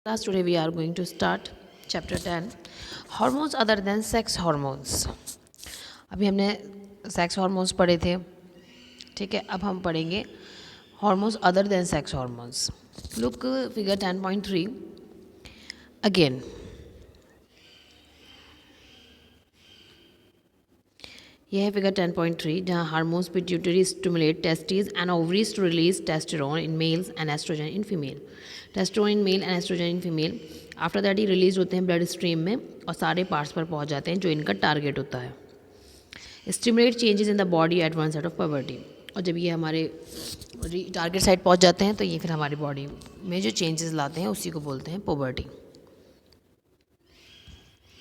Class today we are going to start chapter 10 hormones other than sex hormones. अभी हमने sex hormones पढ़े थे. ठीक है, अब हम पढ़ेंगे hormones other than sex hormones. Look figure 10.3 again. यह है फिगर 10.3 जहाँ hormones pituitary stimulate testes and ovaries to release testosterone in males and estrogen in female. Testosterone in male and estrogen in female after that ही release होते हैं blood stream में और सारे parts पर पहुंच जाते हैं जो इनका टारगेट होता है. Stimulate changes in the body at one side of poverty. और जब ये हमारे टारगेट साइड पहुंच जाते हैं तो ये फिर हमारी बॉडी में जो चेंजेस लाते हैं उसी को बोलते हैं poverty.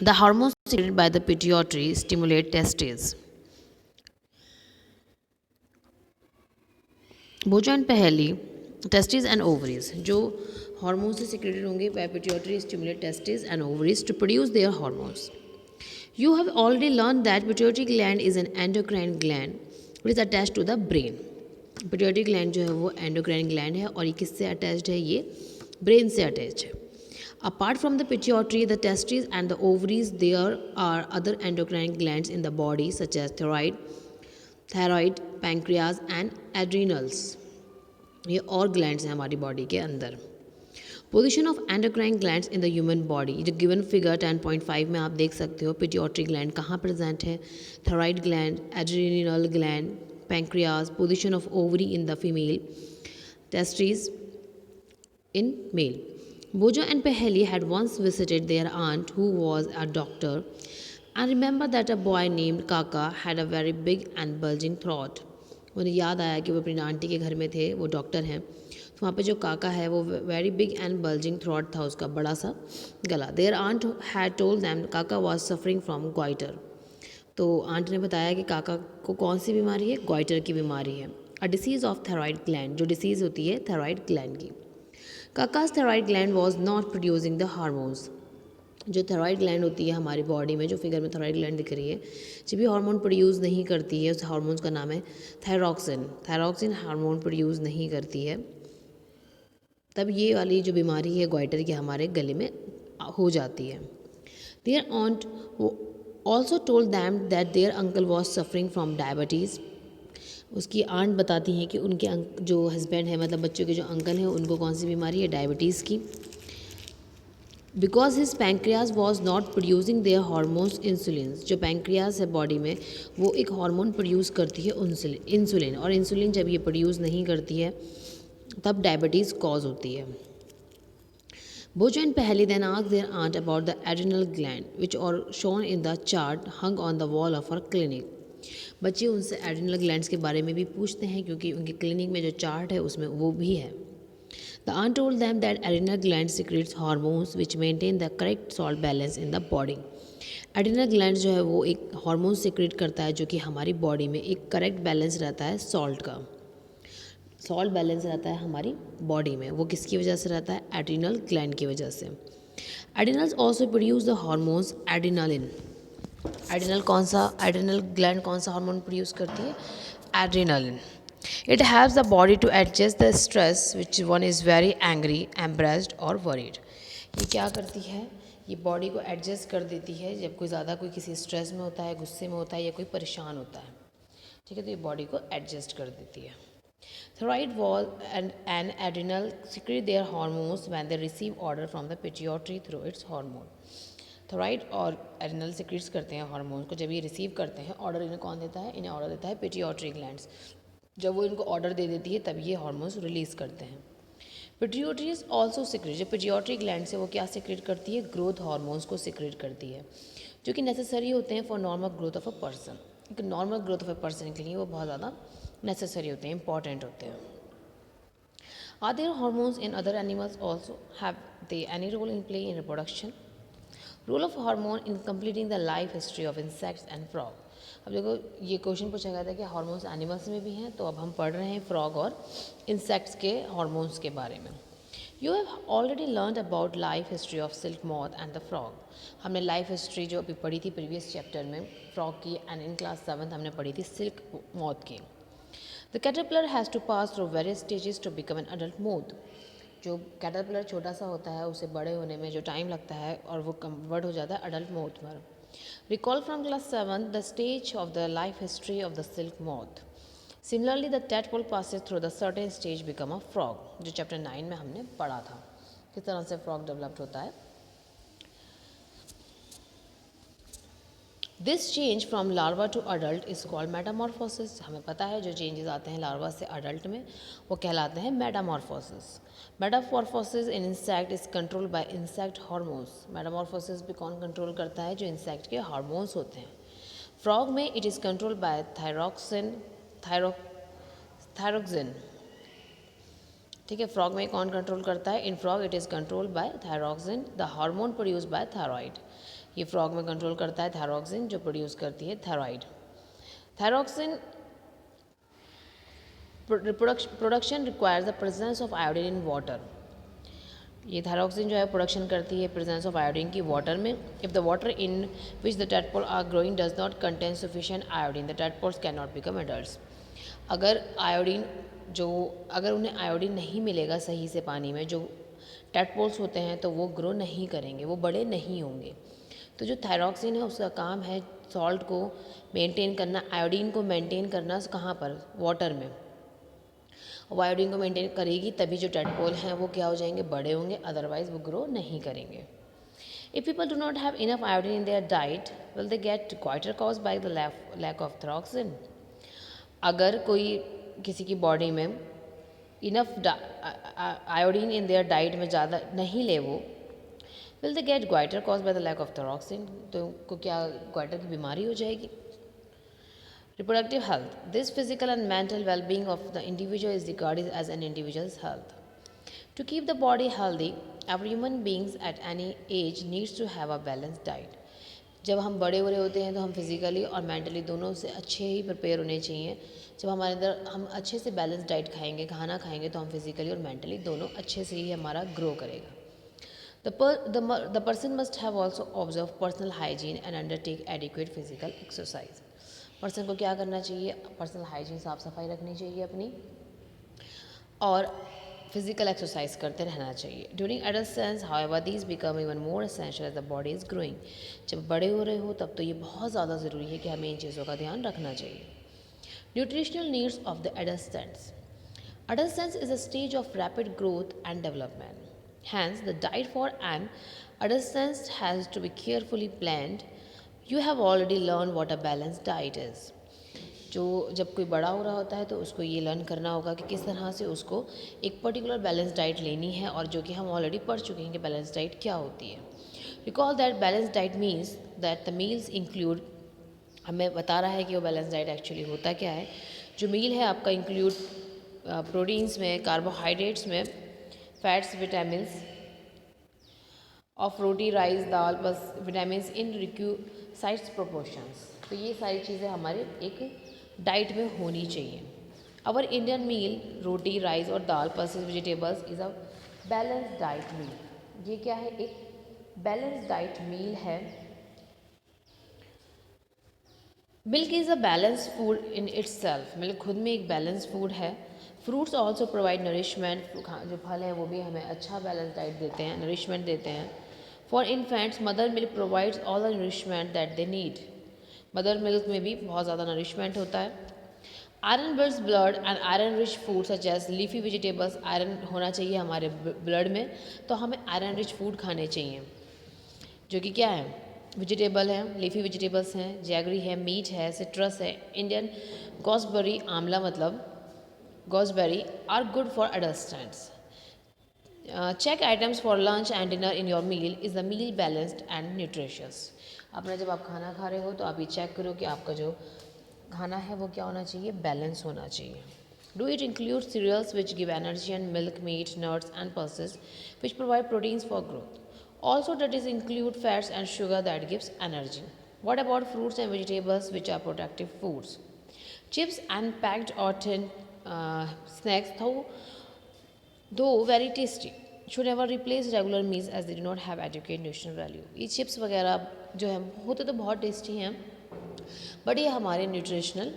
The hormones secreted by the pituitary stimulate testes. Boojho and Paheli testes and ovaries जो हार्मोन्स से सिक्रेटेड होंगे by pituitary stimulate testes and ovaries to produce their hormones. You have already learned that pituitary gland is an endocrine gland which is attached to the brain. Pituitary gland जो है वो endocrine gland है और ये किससे attached है? ये brain से attached है. Apart from the pituitary, the testes and the ovaries, there are other endocrine glands in the body such as thyroid, pancreas and adrenals. ये और glands हैं हमारी body के अंदर. Position of endocrine glands in the human body जो given figure 10.5 में आप देख सकते हो. पिट्यूटरी ग्लैंड कहाँ प्रेजेंट है? Thyroid gland, adrenal gland, pancreas. Position of ovary in the female, testes in male. Boojho and Paheli had once visited their aunt who was a doctor and remember that a boy named Kaka had a very big and bulging throat. उन्हें याद आया कि वो अपनी aunty के घर में थे, वो डॉक्टर हैं. तो वहाँ पे जो काका है वो very big and bulging throat था, उसका बड़ा सा गला. Their aunt had told them काका वाज सफरिंग फ्रॉम ग्वाइटर. तो आंट ने बताया कि काका को कौन सी बीमारी है? ग्वाइटर की बीमारी है. A disease of thyroid gland, जो डिसीज़ होती है थायराइड ग्लैंड की. Kaka's thyroid gland was not producing the hormones. जो थायराइड ग्लैंड होती है हमारी बॉडी में, जो फिगर में थायराइड ग्लैंड दिख रही है, जब भी हार्मोन प्रोड्यूस नहीं करती है, उस हार्मोन्स का नाम है थायरॉक्सिन. थायरॉक्सिन हार्मोन प्रोड्यूस नहीं करती है, तब ये वाली जो बीमारी है ग्वाइटर की हमारे गले में हो जाती है. Their aunt also told them that their uncle was suffering from diabetes. उसकी आंट बताती हैं कि उनके जो हस्बैंड है, मतलब बच्चों के जो अंकल हैं, उनको कौन सी बीमारी है? डायबिटीज़ की. Because his pancreas was not producing their hormones insulin. जो पैंक्रियाज है बॉडी में वो एक हार्मोन प्रोड्यूस करती है इंसुलिन, और इंसुलिन जब ये प्रोड्यूस नहीं करती है तब डायबिटीज़ कॉज होती है. Boojho and Paheli then ask their aunt about the adrenal gland which are shown in the chart hung on the wall of our clinic. बच्चे उनसे एड्रिनल ग्लैंड्स के बारे में भी पूछते हैं क्योंकि उनके क्लिनिक में जो चार्ट है उसमें वो भी है. The aunt told them that adrenal gland secretes hormones which maintain the correct salt balance in the body. Adrenal gland जो है वो एक हार्मोन सिक्रेट करता है जो कि हमारी बॉडी में एक करेक्ट बैलेंस रहता है सॉल्ट का. सॉल्ट बैलेंस रहता है हमारी बॉडी में, वो किसकी वजह से रहता है? एड्रिनल ग्लैंड की वजह से. Adrenals also produce the hormones adrenaline. Adrenal gland कौन सा हार्मोन प्रोड्यूस करती है? एड्रिनालिन. इट हैव्स the body to adjust the stress which one is very angry, embarrassed or worried. ये क्या करती है? ये बॉडी को एडजस्ट कर देती है जब कोई ज़्यादा कोई किसी स्ट्रेस में होता है, गुस्से में होता है या कोई परेशान होता है. ठीक है, तो ये बॉडी को एडजस्ट कर देती है. Thyroid wall and adrenal secrete their hormones when they receive order from the pituitary through its hormone. Thyroid और एड्रिनल सिक्रीट्स करते हैं हार्मोन्स को. जब ये रिसीव करते हैं ऑर्डर, इन्हें कौन देता है? इन्हें ऑर्डर देता है पिट्यूटरी ग्लैंड्स. जब वो इनको ऑर्डर दे देती है तब ये हार्मोन्स रिलीज करते हैं. Pituitary is also secrete. जो पिट्यूटरी ग्लैंड से वो क्या सिक्रेट करती है? ग्रोथ हार्मोन्स को सिक्रेट करती है जो कि नेसेसरी होते हैं for normal growth of a person. एक normal growth of a person के लिए वो बहुत ज़्यादा नेसेसरी होते हैं, इंपॉर्टेंट होते हैं. Are there hormones in other animals also? Have they any role in play in reproduction? Role of hormone in completing the life history of insects and frog. अब देखो ये क्वेश्चन पूछा गया था कि हार्मोन्स एनिमल्स में भी हैं, तो अब हम पढ़ रहे हैं फ्रॉग और इंसेक्ट्स के हार्मोन्स के बारे में. You have already learn about life history of silk moth and the frog. हमने लाइफ हिस्ट्री जो अभी पढ़ी थी प्रीवियस चैप्टर में फ्रॉग की, एंड इन क्लास 7 हमने पढ़ी थी सिल्क मॉथ की. The caterpillar has to pass through various stages to become an adult moth. जो कैटरपिलर छोटा सा होता है उसे बड़े होने में जो टाइम लगता है और वो कन्वर्ट हो जाता है अडल्ट मोथ में। Recall from class 7 the stage of the life history of the silk moth. Similarly the tadpole passes through the certain stage become a frog, जो चैप्टर 9 में हमने पढ़ा था किस तरह से फ्रॉग डेवलप्ड होता है। This change from larva to adult is called metamorphosis. हमें पता है जो चेंजेस आते हैं लार्वा से अडल्ट में वो कहलाते हैं Metamorphosis. Metamorphosis in insect is control by insect hormones. Metamorphosis भी कौन कंट्रोल करता है? जो इंसेक्ट के हार्मोन्स होते हैं। फ्रॉग में it is control by thyroxine. ठीक है, फ्रॉग में कौन कंट्रोल करता है? इन frog it is control by thyroxine the hormone produce by thyroid. ये फ्रॉग में कंट्रोल करता है थायरोक्सिन जो प्रोड्यूस करती है thyroid. Thyroxine production requires the presence of iodine in water. ये थायरोक्सिन जो है प्रोडक्शन करती है प्रेजेंस ऑफ आयोडीन की वाटर में। If the water in which the tadpole are growing does not contain sufficient iodine the tadpoles can not become adults. अगर उन्हें iodine नहीं मिलेगा सही से पानी में, जो टैडपोल्स होते हैं, तो वो ग्रो नहीं करेंगे, वो बड़े नहीं होंगे। तो जो थायरोक्सिन है उसका काम है सॉल्ट को मेंटेन करना, आयोडीन को मेंटेन करना कहाँ पर? वाटर में। वो आयोडीन को मेंटेन करेगी तभी जो टैडपोल हैं वो क्या हो जाएंगे? बड़े होंगे, अदरवाइज वो ग्रो नहीं करेंगे। If people do not have enough iodine in their diet will they get goitre cause by the lack of thyroxine. अगर कोई किसी की बॉडी में enough iodine in their diet में ज़्यादा नहीं ले वो, will they get goitre cause by the lack of thyroxine, तो उनको क्या ग्वाइटर की बीमारी हो जाएगी। Reproductive health. This physical and mental well-being of the individual is regarded as an individual's health. To keep the body healthy, every human beings at any age needs to have a balanced diet. जब हम बड़े हो रहे होते हैं तो हम physically और मेंटली दोनों से अच्छे ही प्रिपेयर होने चाहिए। जब हमारे अंदर हम अच्छे से बैलेंस डाइट खाएंगे, खाना खाएंगे, तो हम फिजिकली और मेंटली दोनों अच्छे से ही हमारा ग्रो करेगा। The person must have also observed personal hygiene and undertake adequate physical exercise. Person को क्या करना चाहिए? पर्सनल हाइजीन, साफ़ सफाई रखनी चाहिए अपनी, और फिजिकल एक्सरसाइज करते रहना चाहिए। During adolescence however these become even more essential as the body is growing. जब बड़े हो रहे हो तब तो ये बहुत ज़्यादा ज़रूरी है कि हमें इन चीज़ों का ध्यान रखना चाहिए। Nutritional needs of the adolescence. Adolescence is a stage of rapid growth and development. Hence, the diet for an adolescent has to be carefully planned. You have already learned what a balanced diet is. जो जब कोई बड़ा हो रहा होता है तो उसको ये लर्न करना होगा कि किस तरह से उसको एक पर्टिकुलर बैलेंस डाइट लेनी है, और जो कि हम ऑलरेडी पढ़ चुके हैं कि बैलेंस डाइट क्या होती है। Recall that balance diet means that the meals include, हमें बता रहा है कि वो बैलेंस डाइट एक्चुअली होता क्या है। जो मील है आपका इंक्लूड प्रोटीन्स में, कार्बोहाइड्रेट्स में, fats, vitamins of roti, rice, dal plus vitamins in requisite proportions. तो ये सारी चीज़ें हमारे एक डाइट में होनी चाहिए। Our Indian meal roti, rice और dal plus vegetables is a balance diet meal. ये क्या है? एक बैलेंस डाइट मील है। Milk is a balance food in itself. Milk खुद में एक बैलेंस फूड है। Fruits also provide nourishment. जो फल हैं वो भी हमें अच्छा बैलेंस डाइट देते हैं, नरिशमेंट देते हैं। For infants mother milk provides all the nourishment that they need. Mother milk में भी बहुत ज़्यादा नरिशमेंट होता है। Iron builds blood and iron rich food such as leafy vegetables. Iron होना चाहिए हमारे ब्लड में, तो हमें आयरन रिच फूड खाने चाहिए, जो कि क्या है? वेजिटेबल हैं, लीफी वेजिटेबल्स हैं, जैगरी है, मीट है, सिट्रस है, इंडियन गॉसबेरी, आंवला मतलब gooseberry are good for adults. Check items for lunch and dinner in your meal. Is the meal balanced and nutritious. अपना जब आप खाना खा रहे हो तो आप ये चेक करो कि आपका जो खाना है वो क्या होना चाहिए? बैलेंस होना चाहिए। Do it include cereals which give energy and milk, meat, nuts and pulses which provide proteins for growth. Also, that is include fats and sugar that gives energy. What about fruits and vegetables which are protective foods? Chips and packed or tin snacks, though very tasty, should never replace regular meals as they do not have adequate nutritional value. ये chips वगैरह जो है होते तो बहुत tasty हैं, but ये हमारे न्यूट्रिशनल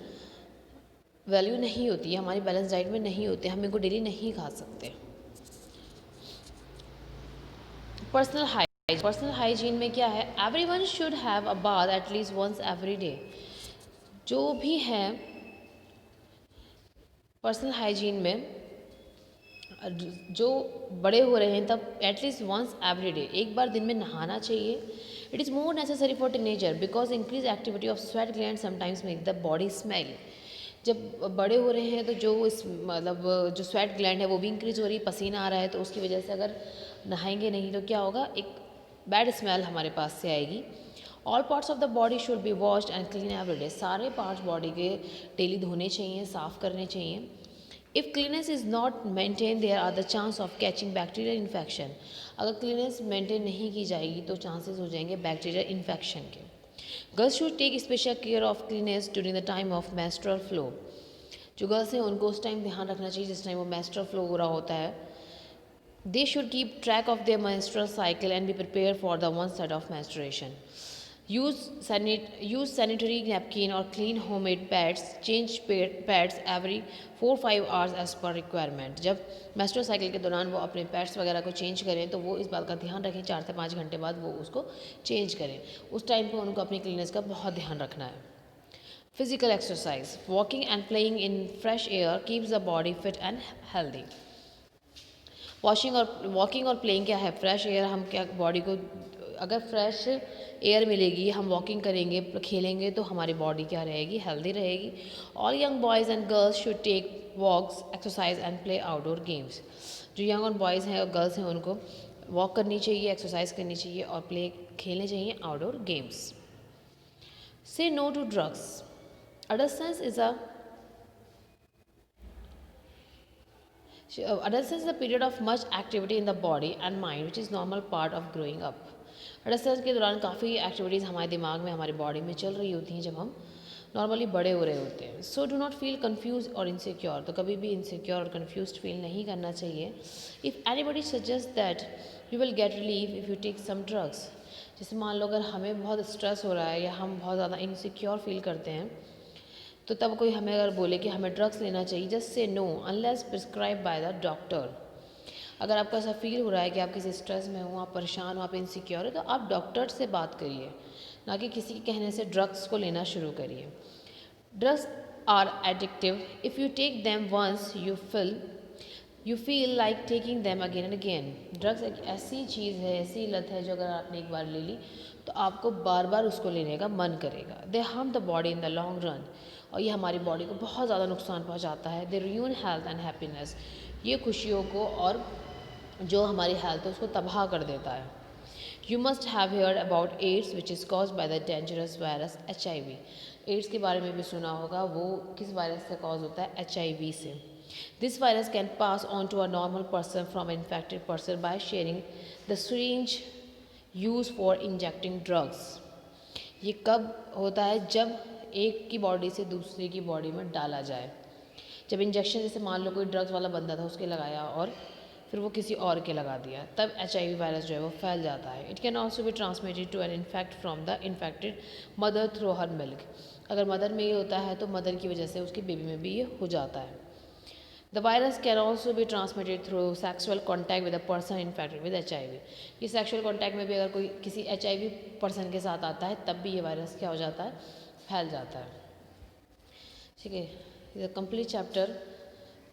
वैल्यू नहीं होती है, हमारी बैलेंस डाइट में नहीं होती, हम इनको डेली नहीं खा सकते। पर्सनल हाइजीन में क्या है, everyone should have a bath at least once every day. जो भी है पर्सनल हाइजीन में, जो बड़े हो रहे हैं तब एटलीस्ट वंस एवरी डे, एक बार दिन में नहाना चाहिए। It is more necessary for teenager because increase activity of sweat gland sometimes make the body smell. जब बड़े हो रहे हैं तो जो इस मतलब जो स्वेट ग्लैंड है वो भी इंक्रीज हो रही है, पसीना आ रहा है, तो उसकी वजह से अगर नहाएंगे नहीं तो क्या होगा, एक बैड स्मेल हमारे पास से आएगी। All parts of the body should be washed and clean every day. सारे पार्ट्स बॉडी के डेली धोने चाहिए, साफ़ करने चाहिए। If cleanness is not maintain there are the chance of catching bacterial infection. अगर क्लीनेस मेंटेन नहीं की जाएगी तो चांसेस हो जाएंगे बैक्टीरियल इन्फेक्शन के। Girls should take special care of cleanness during the time of menstrual flow. जो girls हैं उनको उस टाइम ध्यान रखना चाहिए जिस टाइम वो मेंस्ट्रुअल फ्लो हो रहा होता है। They should keep track of their menstrual cycle and be prepared for the onset of menstruation. Use sanitary napkin or clean homemade pads. Change pads every 4-5 hours as per requirement. जब menstrual cycle के दौरान वो अपने pads वगैरह को change करें तो वो इस बात का ध्यान रखें 4 से 5 घंटे बाद वो उसको चेंज करें। उस टाइम पर उनको अपनी क्लीननेस का बहुत ध्यान रखना है। Physical exercise. Walking and playing in fresh air keeps the body fit and healthy. Walking और प्लेइंग क्या है, फ्रेश एयर, हम क्या बॉडी को अगर फ्रेश एयर मिलेगी, हम वॉकिंग करेंगे, खेलेंगे तो हमारी बॉडी क्या रहेगी, हेल्दी रहेगी। All young boys and girls should take walks, exercise and play outdoor games. जो यंग और बॉयज़ हैं और गर्ल्स हैं उनको वॉक करनी चाहिए, एक्सरसाइज करनी चाहिए और प्ले खेलने चाहिए outdoor games. Say no to drugs. Adolescence is a adolescence is a period of much activity in the body and mind which is normal part of growing up. adolescence के दौरान काफ़ी activities हमारे दिमाग में, हमारी body में चल रही होती हैं जब हम नॉर्मली बड़े हो रहे होते हैं। So do not feel confuse और इनसिक्योर। तो कभी भी इनसिक्योर और कन्फ्यूज फील नहीं करना चाहिए। If anybody suggest that you will get relief if you take some drugs. जैसे मान लो अगर हमें बहुत स्ट्रेस हो रहा है या हम बहुत ज़्यादा इनसिक्योर फील करते हैं तो तब कोई हमें अगर बोले कि हमें ड्रग्स लेना चाहिए, just say know unless prescribe by the doctor. अगर आपको ऐसा फील हो रहा है कि आप किसी स्ट्रेस में हो, आप परेशान हो, आप इनसिक्योर हो, तो आप डॉक्टर से बात करिए, ना कि किसी के कहने से ड्रग्स को लेना शुरू करिए। Drugs are addictive. If you take them once you feel like taking them again and again. Drugs एक ऐसी चीज़ है, ऐसी लत है जो अगर आपने एक बार ले ली तो आपको बार बार उसको लेने का मन करेगा। They harm the body in the long run. और ये हमारी बॉडी को बहुत ज़्यादा नुकसान पहुंचाता है। दे रूइन हेल्थ एंड हैप्पीनेस। ये खुशियों को और जो हमारी हेल्थ है उसको तबाह कर देता है। You must have heard about AIDS which is cause by the dangerous virus HIV। AIDS के बारे में भी सुना होगा, वो किस वायरस से कॉज होता है, HIV से। This virus can pass on to a normal person from infected person by sharing the syringe use for injecting drugs. ये कब होता है, जब एक की बॉडी से दूसरे की बॉडी में डाला जाए। जब इंजेक्शन, जैसे मान लो कोई ड्रग्स वाला बंदा था उसके लगाया और फिर वो किसी और के लगा दिया, तब HIV वायरस जो है वो फैल जाता है। It can also be transmitted to an infant from the infected mother through her milk. अगर मदर में ये होता है तो मदर की वजह से उसकी बेबी में भी ये हो जाता है। The virus can also be transmitted through sexual contact with a person infected with HIV। ये सेक्सुअल कॉन्टैक्ट में भी अगर कोई किसी HIV पर्सन के साथ आता है तब भी ये वायरस क्या हो जाता है, फैल जाता है। ठीक है, ये complete chapter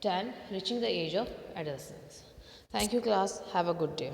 10 reaching the age of adolescence. Thank you class, have a good day.